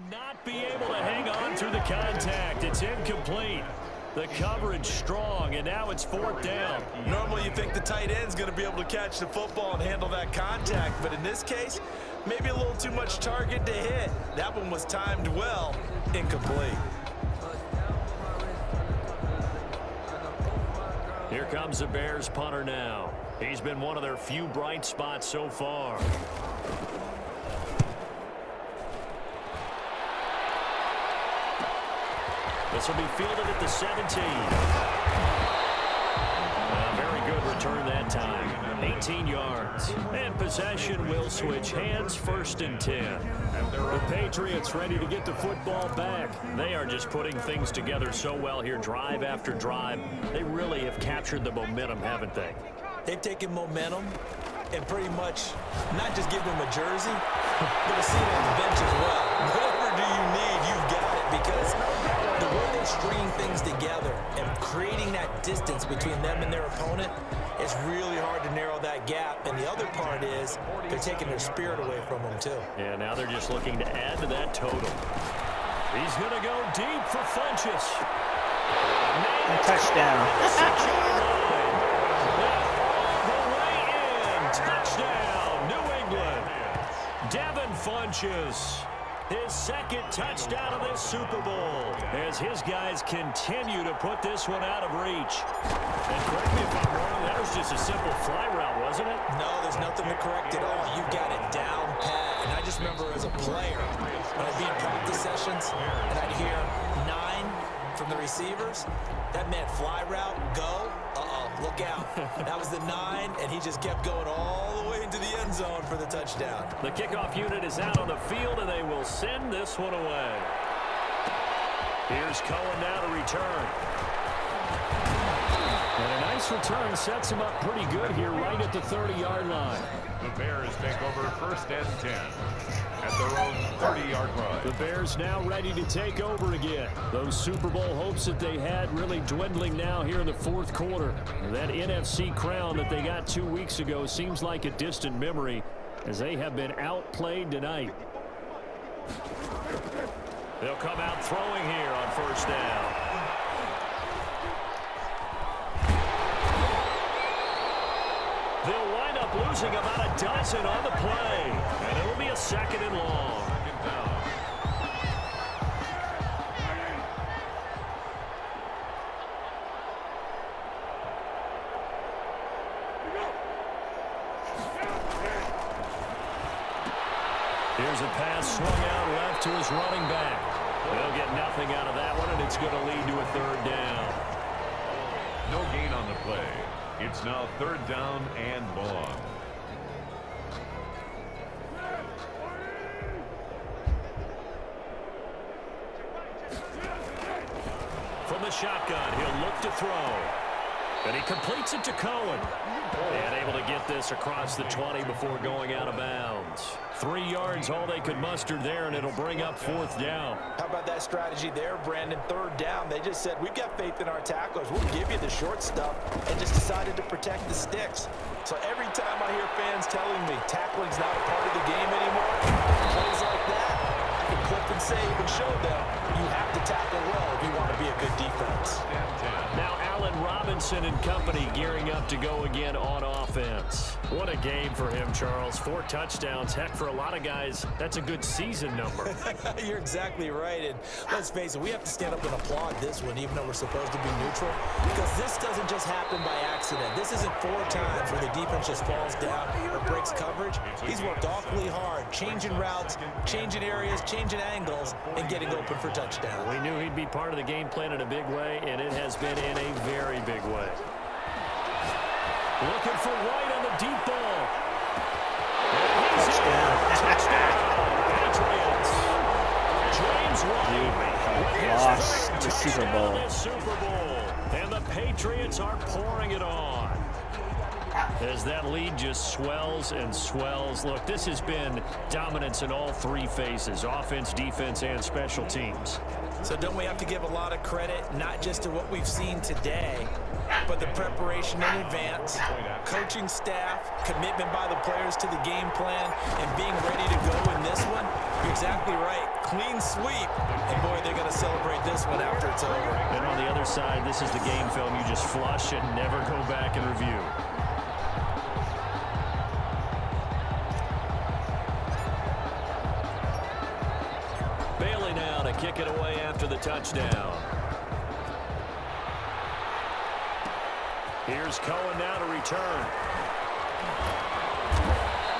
Not be able to hang on through the contact. It's incomplete. The coverage strong, and now it's 4th down. Normally you think the tight end's going to be able to catch the football and handle that contact, but in this case, maybe a little too much target to hit. That one was timed well, incomplete. Here comes the Bears punter now. He's been one of their few bright spots so far. This will be fielded at the 17. A very good return that time. 18 yards. And possession will switch hands, 1st and 10. The Patriots ready to get the football back. They are just putting things together so well here, drive after drive. They really have captured the momentum, haven't they? They've taken momentum and pretty much not just given them a jersey, but a seat on the bench as well. Whatever do you need, you've got it, because the way they're stringing things together and creating that distance between them and their opponent, it's really hard to narrow that gap. And the other part is they're taking their spirit away from them, too. Yeah, now they're just looking to add to that total. He's going to go deep for Funchess. Touchdown. Touchdown, New England. Devin Funchess, his 2nd touchdown of this Super Bowl, as his guys continue to put this one out of reach. And correct me if I'm wrong, that was just a simple fly route, wasn't it? No, there's nothing to correct at all. You've got it down pat. And I just remember as a player, when I'd be in practice sessions, and I'd hear 9 from the receivers, that meant fly route, go. Look out. That was the 9, and he just kept going all the way into the end zone for the touchdown. The kickoff unit is out on the field, and they will send this one away. Here's Cohen now to return. And a nice return sets him up pretty good here right at the 30-yard line. The Bears take over 1st and 10 at their own 30-yard line. The Bears now ready to take over again. Those Super Bowl hopes that they had really dwindling now here in the 4th quarter. That NFC crown that they got 2 weeks ago seems like a distant memory as they have been outplayed tonight. They'll come out throwing here on 1st down. They'll wind up losing about a dozen on the play. And it'll be a 2nd and long. Here's a pass swung out left to his running back. They'll get nothing out of that one, and it's going to lead to a 3rd down. No gain on the play. It's now 3rd down and long. From the shotgun, he'll look to throw. And he completes it to Cohen. And able to get this across the 20 before going out of bounds. 3 yards, all they could muster there, and it'll bring up 4th down. How about that strategy there, Brandon? 3rd down. They just said, we've got faith in our tacklers. We'll give you the short stuff, and just decided to protect the sticks. So every time I hear fans telling me tackling's not a part of the game anymore, plays like that, I can clip and save and show them you have to tackle well if you want to be a good defense. Now Allen Robinson and company gearing up to go again on offense. What a game for him, Charles. 4 touchdowns. Heck, for a lot of guys, that's a good season number. You're exactly right. And let's face it, we have to stand up and applaud this one, even though we're supposed to be neutral, because this doesn't just happen by accident. This isn't 4 times where the defense just falls down or breaks coverage. He's worked awfully hard, changing routes, changing areas, changing angles, and getting open for touchdown. We knew he'd be part of the game plan in a big way, and it has been in a very big way. Looking for White on the deep ball. Touchdown. Patriots. James White lost the Super Bowl. Super Bowl. And the Patriots are pouring it on. As that lead just swells and swells. Look, this has been dominance in all 3 phases, offense, defense, and special teams. So don't we have to give a lot of credit, not just to what we've seen today, but the preparation in advance, coaching staff, commitment by the players to the game plan, and being ready to go in this one? You're exactly right. clean sweep. And, boy, they're going to celebrate this one after it's over. And on the other side, this is the game film you just flush and never go back and review. Bailey now to kick it away after the touchdown. Here's Cohen now to return.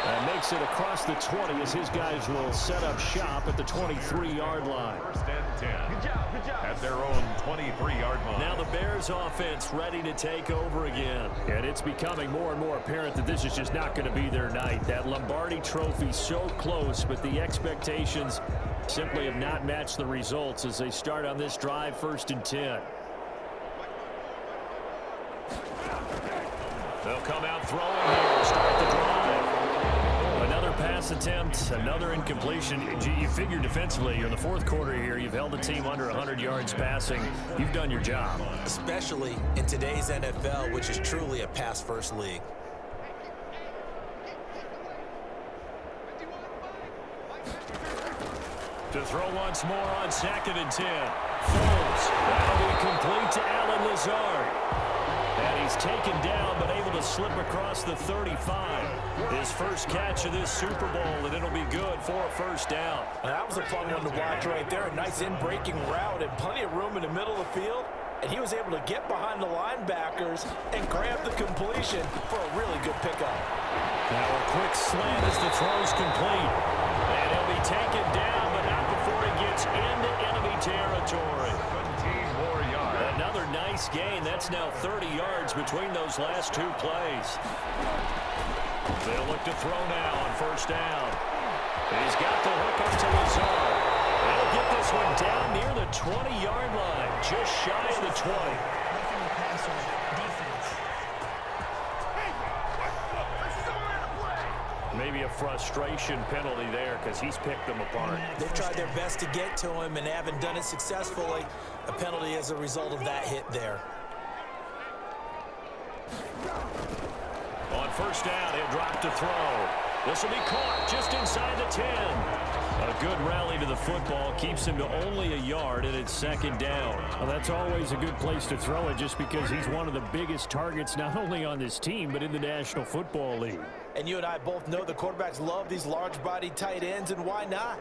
And makes it across the 20 as his guys will set up shop at the 23-yard line. First and 10. Good job. At their own 23-yard line. Now the Bears offense ready to take over again. And it's becoming more and more apparent that this is just not going to be their night. That Lombardi trophy so close, but the expectations simply have not matched the results as they start on this drive, 1st and 10. They'll come out throwing here, start the drive. Another pass attempt, another incompletion. You figure defensively, you're in the 4th quarter here, you've held the team under 100 yards passing. You've done your job. Especially in today's NFL, which is truly a pass-first league. To throw once more on 2nd and 10. Foles. That'll be complete to Alan Lazard. And he's taken down, but able to slip across the 35. His first catch of this Super Bowl, and it'll be good for a 1st down. That was a fun one to watch right there. A nice in-breaking route and plenty of room in the middle of the field. And he was able to get behind the linebackers and grab the completion for a really good pickup. Now a quick slant as the throw's complete. And he'll be taken down, but not before he gets into enemy territory. 17 more yards. Another nice gain. That's now 30 yards between those last 2 plays. They'll look to throw now on 1st down. He's got the hook up to Lazard. They'll get this one down near the 20-yard line, just shy of the 20. Maybe a frustration penalty there because he's picked them apart. They've tried their best to get to him and haven't done it successfully. A penalty as a result of that hit there. On 1st down, he'll drop to throw. This will be caught just inside the 10. A good rally to the football keeps him to only a yard, and it's 2nd down. Well, that's always a good place to throw it just because he's one of the biggest targets not only on this team but in the National Football League. And you and I both know the quarterbacks love these large-bodied tight ends, and why not?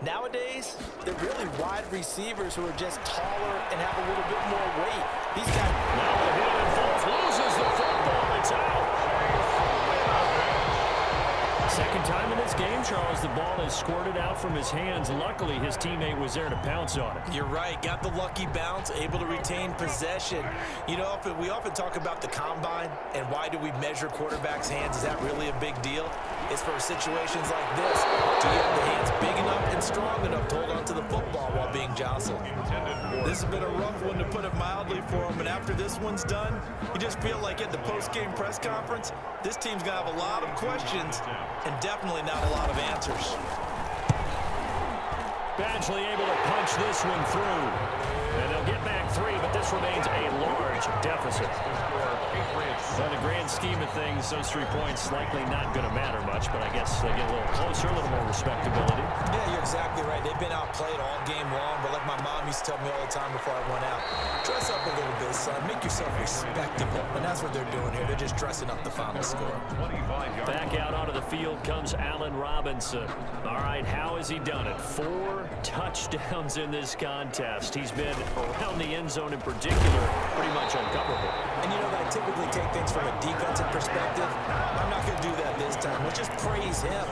Nowadays, they're really wide receivers who are just taller and have a little bit more weight. These guys... Now the hit and Foles loses the football. It's out. 2nd time in this game, Charles, the ball is squirted out from his hands. Luckily, his teammate was there to pounce on it. You're right. Got the lucky bounce, able to retain possession. You know, we often talk about the combine and why do we measure quarterbacks' hands. Is that really a big deal? It's for situations like this. Do you have the hands big enough and strong enough to hold on to the football while being jostled? This has been a rough one, to put it mildly, for him. And after this one's done, you just feel like at the post-game press conference, this team's going to have a lot of questions and definitely not a lot of answers. Badgley able to punch this one through. And they'll get back 3, but this remains a large deficit. In the grand scheme of things, those 3 points likely not going to matter much, but I guess they get a little closer, a little more respectability. Yeah, you're exactly right. They've been outplayed all game long, but like my mom used to tell me all the time before I went out, dress up a little bit, son. Make yourself respectable. And that's what they're doing here. They're just dressing up the final score. Back out onto the field comes Allen Robinson. All right, how has he done it? 4 touchdowns in this contest. He's been around the end zone in particular, pretty much uncoverable. And you know, I typically take things from a defensive perspective. I'm not going to do that this time. Let's just praise him.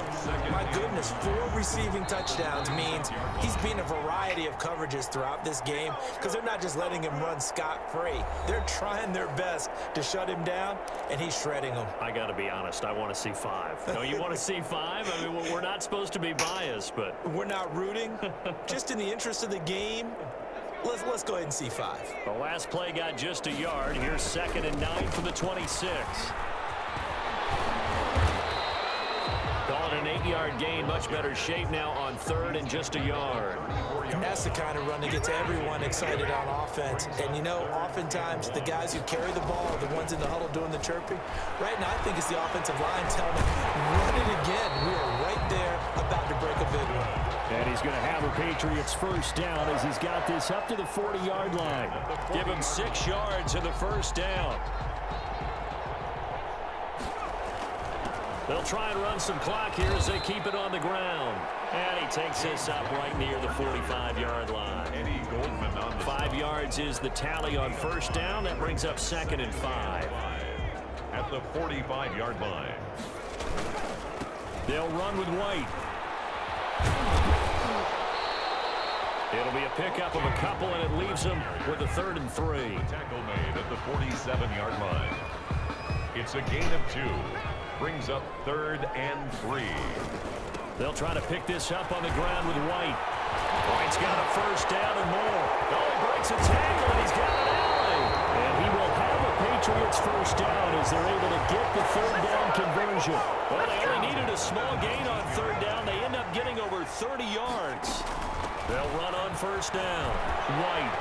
My goodness, 4 receiving touchdowns means he's been a variety of coverages throughout this game because they're not just letting him run scot-free. They're trying their best to shut him down, and he's shredding them. I got to be honest, I want to see 5. No, you want to see 5? I mean, we're not supposed to be biased, but... We're not rooting. Just in the interest of the game, let's go ahead and see 5. The last play got just a yard. Here's 2nd and 9 for the 26. Call it an 8-yard gain. Much better shape now on 3rd and just a yard. And that's the kind of run that gets everyone excited on offense. And, you know, oftentimes the guys who carry the ball are the ones in the huddle doing the chirping. Right now, I think it's the offensive line telling them, run it again. We are right there about to break a big one. And he's going to have a Patriots first down as he's got this up to the 40-yard line. Give him 6 yards in the first down. They'll try and run some clock here as they keep it on the ground. And he takes this up right near the 45-yard line. 5 yards is the tally on first down. That brings up 2nd and 5. At the 45-yard line. They'll run with White. It'll be a pickup of a couple, and it leaves them with a 3rd and 3. Tackle made at the 47-yard line. It's a gain of 2. Brings up 3rd and 3. They'll try to pick this up on the ground with White. White's got a first down and more. Oh, he breaks a tackle, and he's got an alley. And he will have a Patriots first down as they're able to get the 3rd down conversion. Well, they only needed a small gain on 3rd down. They end up getting over 30 yards. They'll run on first down. White.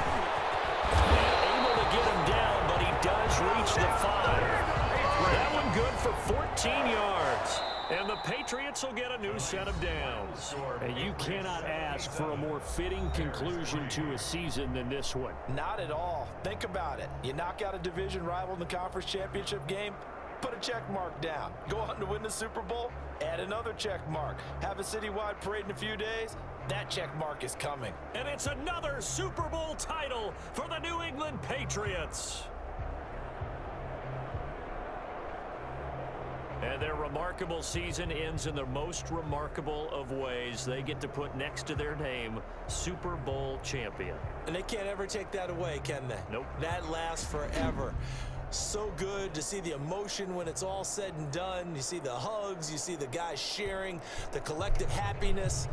And able to get him down, but he does reach the 5. That one good for 14 yards. And the Patriots will get a new set of downs. And you cannot ask for a more fitting conclusion to a season than this one. Not at all. Think about it. You knock out a division rival in the conference championship game, put a check mark down. Go on to win the Super Bowl, add another check mark. Have a citywide parade in a few days, that check mark is coming. And it's another Super Bowl title for the New England Patriots. And their remarkable season ends in the most remarkable of ways. They get to put next to their name, Super Bowl champion. And they can't ever take that away, can they? Nope. That lasts forever. So good to see the emotion when it's all said and done. You see the hugs, you see the guys sharing, the collective happiness.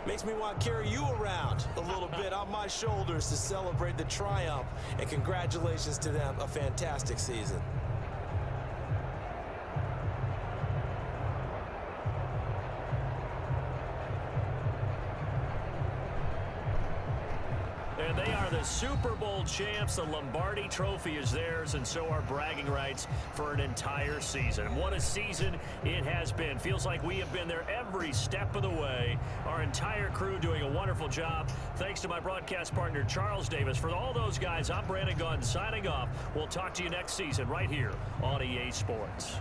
Makes me want to carry you around a little bit on my shoulders to celebrate the triumph. And congratulations to them, a fantastic season. And they are the Super Bowl champs. The Lombardi Trophy is theirs, and so are bragging rights for an entire season. What a season it has been. Feels like we have been there every step of the way. Our entire crew doing a wonderful job. Thanks to my broadcast partner, Charles Davis. For all those guys, I'm Brandon Gaudin signing off. We'll talk to you next season right here on EA Sports.